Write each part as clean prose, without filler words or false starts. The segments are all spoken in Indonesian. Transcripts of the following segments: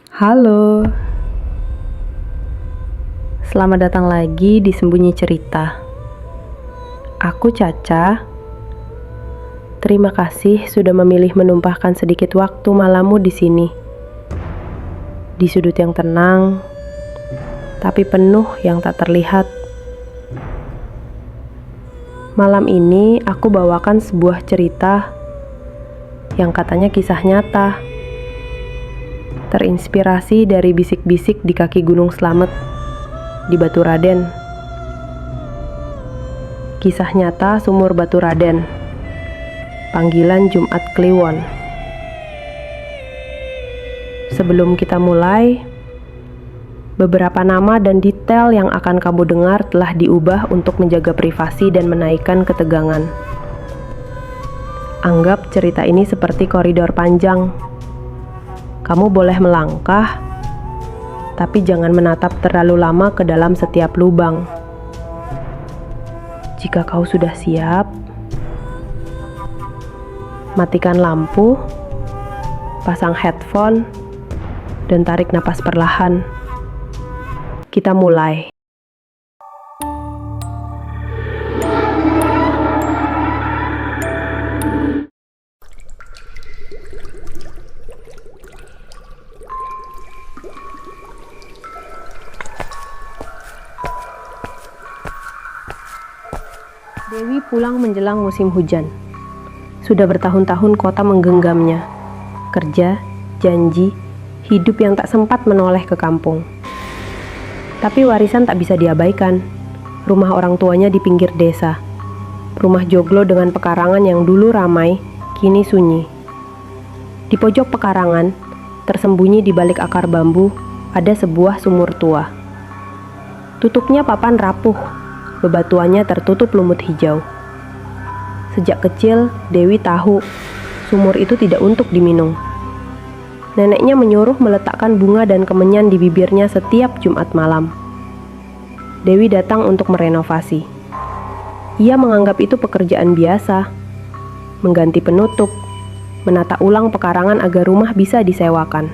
Halo, selamat datang lagi di Sembunyi Cerita. Aku Caca. Terima kasih sudah memilih menumpahkan sedikit waktu malammu di sini. Di sudut yang tenang, tapi penuh yang tak terlihat. Malam ini aku bawakan sebuah cerita yang katanya kisah nyata, terinspirasi dari bisik-bisik di kaki Gunung Slamet di Baturaden. Kisah nyata Sumur Baturaden, panggilan Jumat Kliwon. Sebelum kita mulai, beberapa nama dan detail yang akan kamu dengar telah diubah untuk menjaga privasi dan menaikkan ketegangan. Anggap cerita ini seperti koridor panjang. Kamu boleh melangkah, tapi jangan menatap terlalu lama ke dalam setiap lubang. Jika kau sudah siap, matikan lampu, pasang headphone, dan tarik napas perlahan. Kita mulai. Dewi pulang menjelang musim hujan. Sudah bertahun-tahun kota menggenggamnya. Kerja, janji, hidup yang tak sempat menoleh ke kampung. Tapi warisan tak bisa diabaikan. Rumah orang tuanya di pinggir desa. Rumah joglo dengan pekarangan yang dulu ramai, kini sunyi. Di pojok pekarangan, tersembunyi di balik akar bambu, ada sebuah sumur tua. Tutupnya papan rapuh. Bebatuannya tertutup lumut hijau. Sejak kecil, Dewi tahu sumur itu tidak untuk diminum. Neneknya menyuruh meletakkan bunga dan kemenyan di bibirnya setiap Jumat malam. Dewi datang untuk merenovasi. Ia menganggap itu pekerjaan biasa, mengganti penutup, menata ulang pekarangan agar rumah bisa disewakan.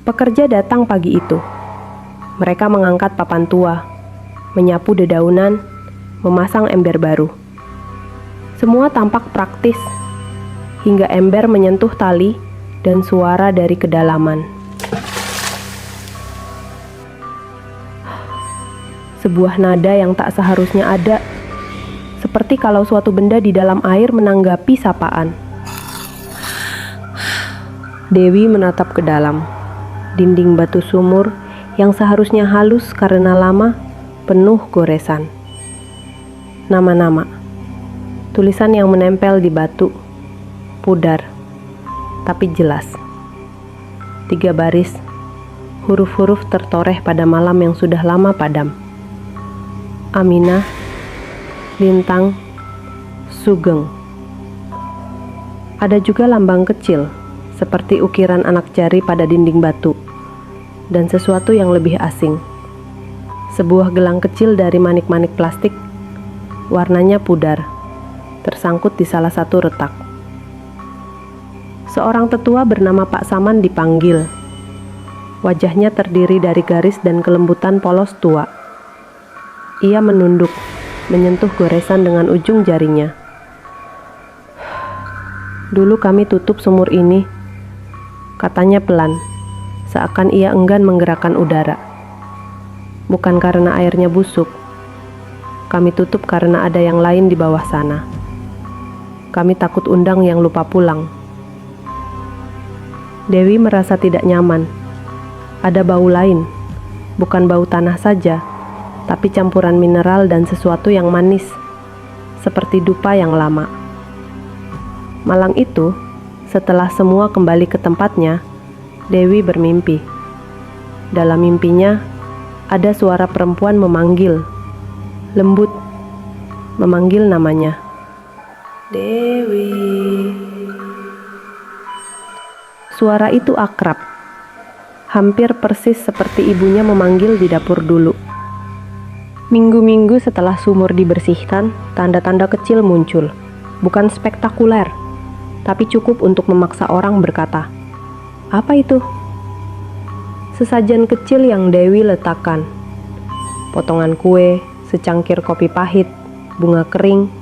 Pekerja datang pagi itu. Mereka mengangkat papan tua, menyapu dedaunan, memasang ember baru. Semua tampak praktis, hingga ember menyentuh tali dan suara dari kedalaman. Sebuah nada yang tak seharusnya ada, seperti kalau suatu benda di dalam air menanggapi sapaan. Dewi menatap ke dalam. Dinding batu sumur yang seharusnya halus karena lama, penuh goresan. Nama-nama, tulisan yang menempel di batu, pudar, tapi jelas. 3 baris, huruf-huruf tertoreh pada malam yang sudah lama padam. Aminah, Lintang, Sugeng. Ada juga lambang kecil, seperti ukiran anak jari pada dinding batu, dan sesuatu yang lebih asing. Sebuah gelang kecil dari manik-manik plastik, warnanya pudar, tersangkut di salah satu retak. Seorang tetua bernama Pak Saman dipanggil. Wajahnya terdiri dari garis dan kelembutan polos tua. Ia menunduk, menyentuh goresan dengan ujung jarinya. Dulu kami tutup sumur ini, katanya pelan, seakan ia enggan menggerakkan udara. Bukan karena airnya busuk. Kami tutup karena ada yang lain di bawah sana. Kami takut undang yang lupa pulang. Dewi merasa tidak nyaman. Ada bau lain, bukan bau tanah saja, tapi campuran mineral dan sesuatu yang manis, seperti dupa yang lama. Malam itu, setelah semua kembali ke tempatnya, Dewi bermimpi. Dalam mimpinya, ada suara perempuan memanggil, lembut, memanggil namanya. Dewi. Suara itu akrab, hampir persis seperti ibunya memanggil di dapur dulu. Minggu-minggu setelah sumur dibersihkan, tanda-tanda kecil muncul, bukan spektakuler, tapi cukup untuk memaksa orang berkata, "Apa itu?" Sesajen kecil yang Dewi letakkan. Potongan kue, secangkir kopi pahit, bunga kering,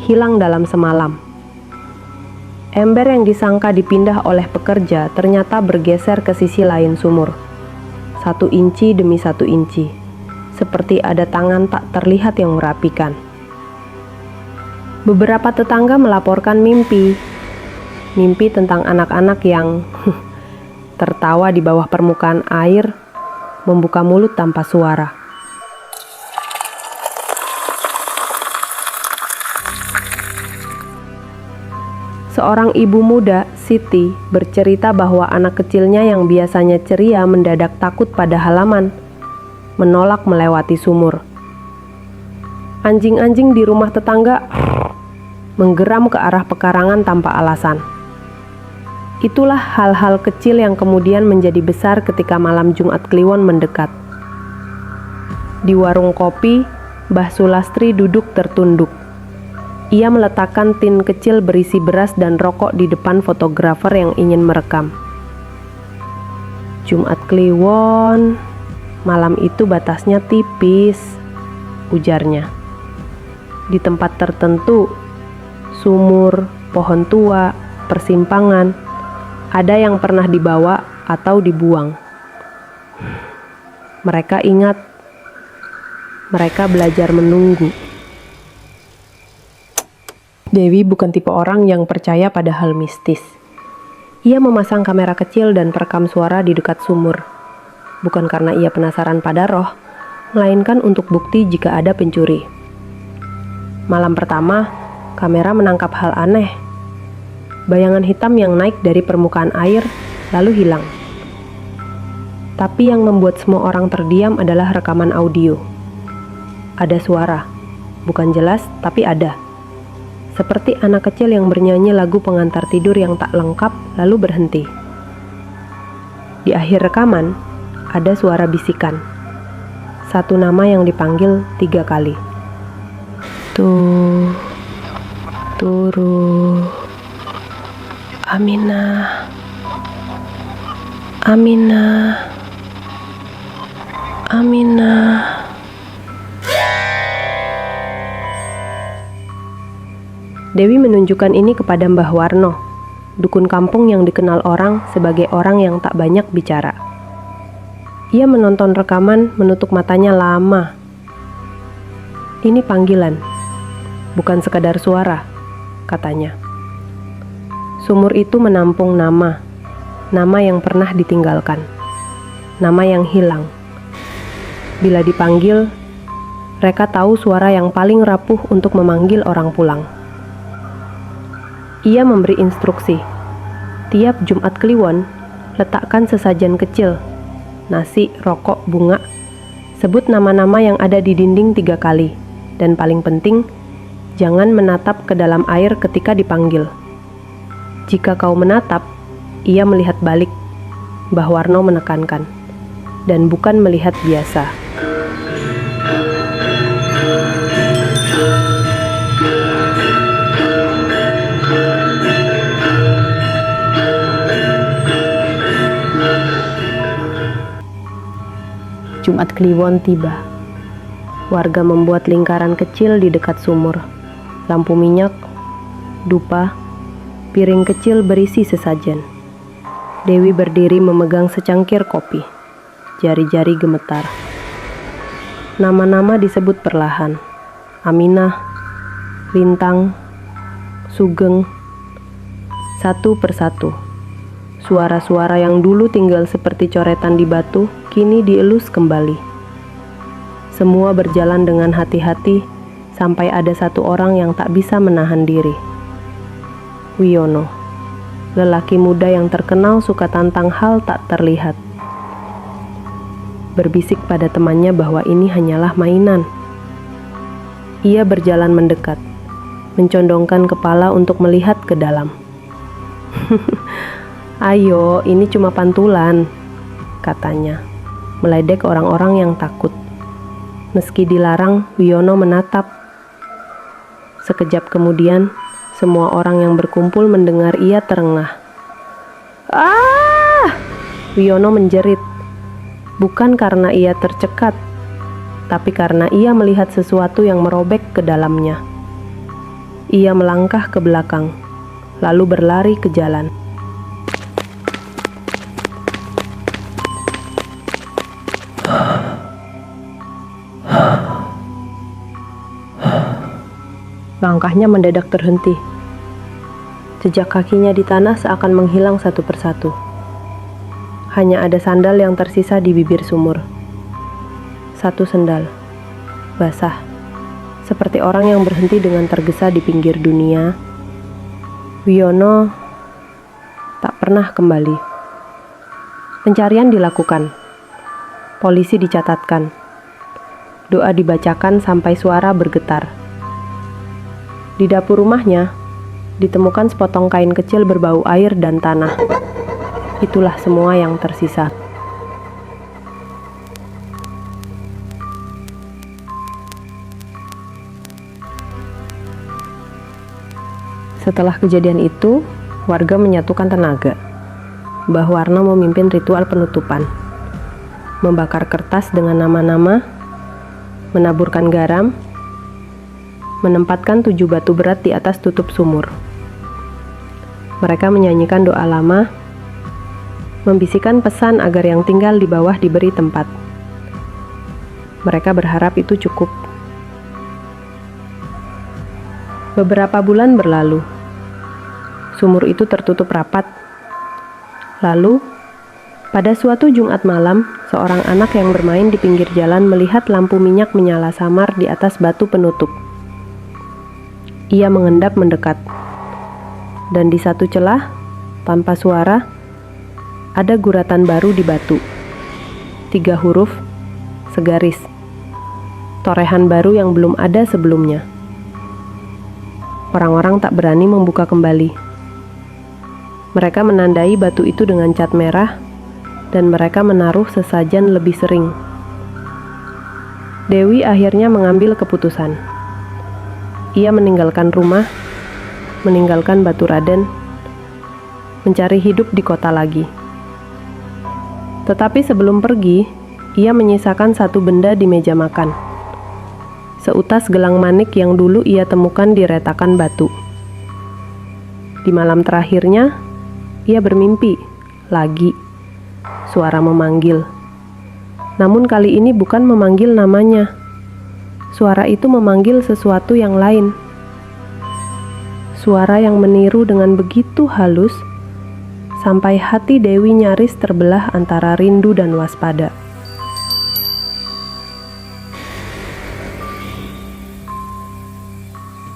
hilang dalam semalam. Ember yang disangka dipindah oleh pekerja ternyata bergeser ke sisi lain sumur. 1 inci demi 1 inci, seperti ada tangan tak terlihat yang merapikan. Beberapa tetangga melaporkan mimpi tentang anak-anak yang tertawa di bawah permukaan air, membuka mulut tanpa suara. Seorang ibu muda, Siti, bercerita bahwa anak kecilnya yang biasanya ceria mendadak takut pada halaman, menolak melewati sumur. Anjing-anjing di rumah tetangga menggeram ke arah pekarangan tanpa alasan. Itulah hal-hal kecil yang kemudian menjadi besar ketika malam Jumat Kliwon mendekat. Di warung kopi, Mbah Sulastri duduk tertunduk. Ia meletakkan tin kecil berisi beras dan rokok di depan fotografer yang ingin merekam. Jumat Kliwon, malam itu batasnya tipis, ujarnya. Di tempat tertentu, sumur, pohon tua, persimpangan, ada yang pernah dibawa atau dibuang. Mereka ingat, mereka belajar menunggu. Dewi bukan tipe orang yang percaya pada hal mistis. Ia memasang kamera kecil dan perekam suara di dekat sumur. Bukan karena ia penasaran pada roh, melainkan untuk bukti jika ada pencuri. Malam pertama, kamera menangkap hal aneh. Bayangan hitam yang naik dari permukaan air, lalu hilang. Tapi yang membuat semua orang terdiam adalah rekaman audio. Ada suara, bukan jelas tapi ada. Seperti anak kecil yang bernyanyi lagu pengantar tidur yang tak lengkap lalu berhenti. Di akhir rekaman, ada suara bisikan. 1 nama yang dipanggil 3 kali. Turu. Aminah. Dewi menunjukkan ini kepada Mbah Warno, dukun kampung yang dikenal orang sebagai orang yang tak banyak bicara. Ia menonton rekaman, menutup matanya lama. Ini panggilan, bukan sekadar suara, katanya. Sumur itu menampung nama yang pernah ditinggalkan, nama yang hilang. Bila dipanggil, mereka tahu suara yang paling rapuh untuk memanggil orang pulang. Ia memberi instruksi, tiap Jumat Kliwon, letakkan sesajen kecil, nasi, rokok, bunga, sebut nama-nama yang ada di dinding 3 kali, dan paling penting, jangan menatap ke dalam air ketika dipanggil. Jika kau menatap, ia melihat balik, Mbah Warno menekankan, dan bukan melihat biasa. Jumat Kliwon tiba. Warga membuat lingkaran kecil di dekat sumur. Lampu minyak, dupa, piring kecil berisi sesajen. Dewi berdiri memegang secangkir kopi. Jari-jari gemetar. Nama-nama disebut perlahan. Aminah, Lintang, Sugeng. Satu persatu. Suara-suara yang dulu tinggal seperti coretan di batu, kini dielus kembali. Semua berjalan dengan hati-hati, sampai ada 1 orang yang tak bisa menahan diri. Wiono, lelaki muda yang terkenal suka tantang hal tak terlihat. Berbisik pada temannya bahwa ini hanyalah mainan. Ia berjalan mendekat, mencondongkan kepala untuk melihat ke dalam. "Ayo, ini cuma pantulan," katanya, meledek orang-orang yang takut. Meski dilarang, Wiono menatap. Sekejap kemudian, Semua orang yang berkumpul mendengar ia terengah. "Ah!" Wiono menjerit. Bukan karena ia tercekat, tapi karena ia melihat sesuatu yang merobek ke dalamnya. Ia melangkah ke belakang, lalu berlari ke jalan. Langkahnya mendadak terhenti. Jejak kakinya di tanah seakan menghilang satu persatu. Hanya ada sandal yang tersisa di bibir sumur. Satu sendal, basah, seperti orang yang berhenti dengan tergesa di pinggir dunia. Wiono tak pernah kembali. Pencarian dilakukan. Polisi dicatatkan. Doa dibacakan sampai suara bergetar. Di dapur rumahnya, ditemukan sepotong kain kecil berbau air dan tanah. Itulah semua yang tersisa. Setelah kejadian itu, warga menyatukan tenaga. Mbah Warno memimpin ritual penutupan. Membakar kertas dengan nama-nama, menaburkan garam, menempatkan 7 batu berat di atas tutup sumur. Mereka menyanyikan doa lama, membisikkan pesan agar yang tinggal di bawah diberi tempat. Mereka berharap itu cukup. Beberapa bulan berlalu. Sumur itu tertutup rapat. Lalu, pada suatu Jumat malam, seorang anak yang bermain di pinggir jalan melihat lampu minyak menyala samar di atas batu penutup. Ia mengendap mendekat. Dan di satu celah, tanpa suara, ada guratan baru di batu. 3 huruf, segaris. Torehan baru yang belum ada sebelumnya. Orang-orang tak berani membuka kembali. Mereka menandai batu itu dengan cat merah, dan mereka menaruh sesajen lebih sering. Dewi akhirnya mengambil keputusan. Ia meninggalkan rumah, meninggalkan Batu Raden, mencari hidup di kota lagi. Tetapi sebelum pergi, ia menyisakan satu benda di meja makan. Seutas gelang manik yang dulu ia temukan di retakan batu. Di malam terakhirnya, ia bermimpi lagi. Suara memanggil. Namun kali ini bukan memanggil namanya. Suara itu memanggil sesuatu yang lain. Suara yang meniru dengan begitu halus, sampai hati Dewi nyaris terbelah antara rindu dan waspada.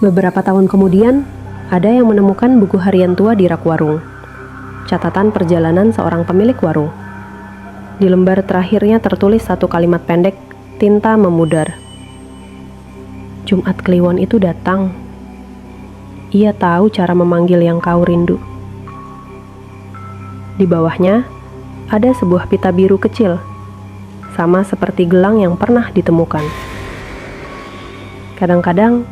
Beberapa tahun kemudian, ada yang menemukan buku harian tua di rak warung. Catatan perjalanan seorang pemilik warung. Di lembar terakhirnya tertulis satu kalimat pendek, tinta memudar. Jumat Kliwon itu datang. Ia tahu cara memanggil yang kau rindu. Di bawahnya, ada sebuah pita biru kecil, sama seperti gelang yang pernah ditemukan. Kadang-kadang,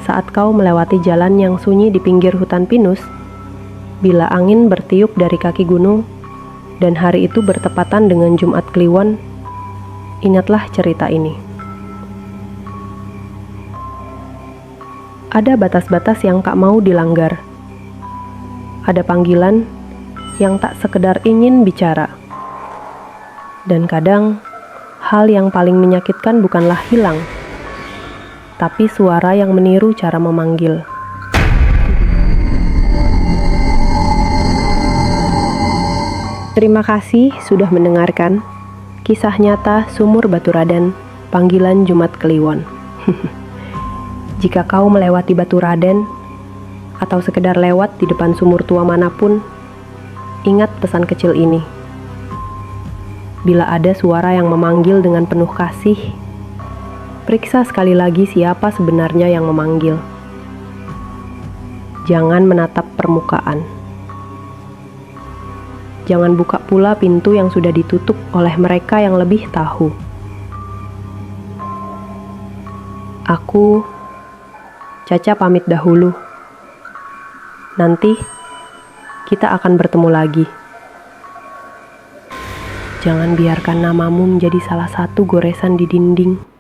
saat kau melewati jalan yang sunyi di pinggir hutan pinus, bila angin bertiup dari kaki gunung, dan hari itu bertepatan dengan Jumat Kliwon, ingatlah cerita ini. Ada batas-batas yang tak mau dilanggar. Ada panggilan yang tak sekedar ingin bicara. Dan kadang, hal yang paling menyakitkan bukanlah hilang, tapi suara yang meniru cara memanggil. Terima kasih sudah mendengarkan kisah nyata Sumur Batu Raden, panggilan Jumat Kliwon. Jika kau melewati Batu Raden, atau sekedar lewat di depan sumur tua manapun, ingat pesan kecil ini. Bila ada suara yang memanggil dengan penuh kasih, periksa sekali lagi siapa sebenarnya yang memanggil. Jangan menatap permukaan. Jangan buka pula pintu yang sudah ditutup oleh mereka yang lebih tahu. Aku, Caca pamit dahulu. Nanti kita akan bertemu lagi. Jangan biarkan namamu menjadi salah satu goresan di dinding.